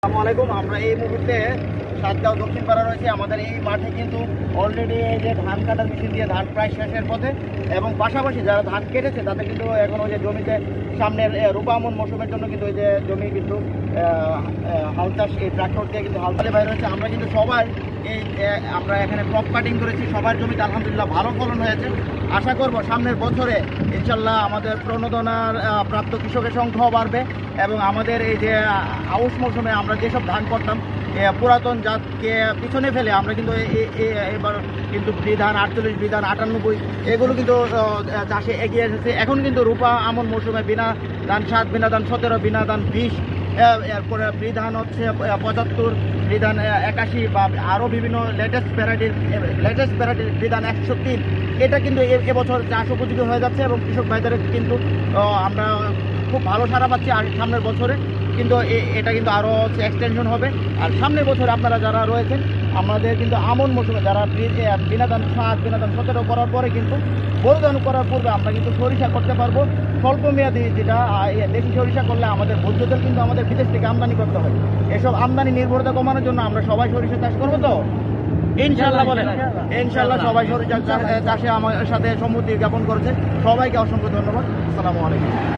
আসসালামু আলাইকুম। আমরা এই মুহূর্তে সাতগাঁও দক্ষিণ পাড়া রয়েছে। আমাদের এই মাঠে কিন্তু অলরেডি এই যে ধান কাটার মেশিন দিয়ে ধান প্রায় শেষের পথে, এবং পাশাপাশি যারা ধান কেটেছে তাদের কিন্তু এখন ওই যে জমিতে সামনের রূপামন মৌসুমের জন্য কিন্তু ওই যে জমি কিন্তু হাল চাষ এই ট্রাক্টর দিয়ে কিন্তু হাল চালে বাইরে হয়েছে। আমরা কিন্তু সবাই এই আমরা এখানে ক্রপ কাটিং করেছি, সবার জমিতে আলহামদুলিল্লাহ ভালো ফলন হয়েছে। আশা করব সামনের বছরে ইনশাল্লাহ আমাদের প্রণোদনার প্রাপ্ত কৃষকের সংখ্যাও বাড়বে, এবং আমাদের এই যে আউশ মৌসুমে আমরা যেসব ধান করতাম পুরাতন জাতকে পিছনে ফেলে আমরা কিন্তু এবার কিন্তু বিধান 48, বিধান 98 এগুলো কিন্তু চাষে এগিয়ে এসেছে। এখন কিন্তু রূপা আমন মৌসুমে বিনা ধান 7, বিনা ধান 17, বিনা ধান 20, এরপরে বিধান হচ্ছে 75, বিধান 81 বা আরও বিভিন্ন লেটেস্ট ভ্যারাইটির বিধান 103। এটা কিন্তু এবছর চাষ উপযোগী হয়ে যাচ্ছে, এবং কৃষক ভাইদের কিন্তু আমরা খুব ভালো সাড়া পাচ্ছি। আর সামনের বছরে কিন্তু এটা কিন্তু আরও এক্সটেনশন হবে। আর সামনের বছরে আপনারা যারা রয়েছেন আমাদের কিন্তু আমন মৌসুমে যারা বিনা ধান 7, বিনা ধান 17 করার পরে কিন্তু বড় ধান করার পূর্বে আমরা কিন্তু সরিষা করতে পারবো। স্বল্প মেয়াদি যেটা দেশি সরিষা করলে আমাদের ভোজ্য তেল কিন্তু আমাদের বিদেশ থেকে আমদানি করতে হয়। এসব আমদানি নির্ভরতা কমানোর জন্য আমরা সবাই সরিষা চাষ করবো। তো ইনশাল্লাহ বলেন, ইনশাল্লাহ সবাই সরিষা চাষে আমার সাথে সম্মতি জ্ঞাপন করেছে। সবাইকে অসংখ্য ধন্যবাদ। আসসালামু আলাইকুম।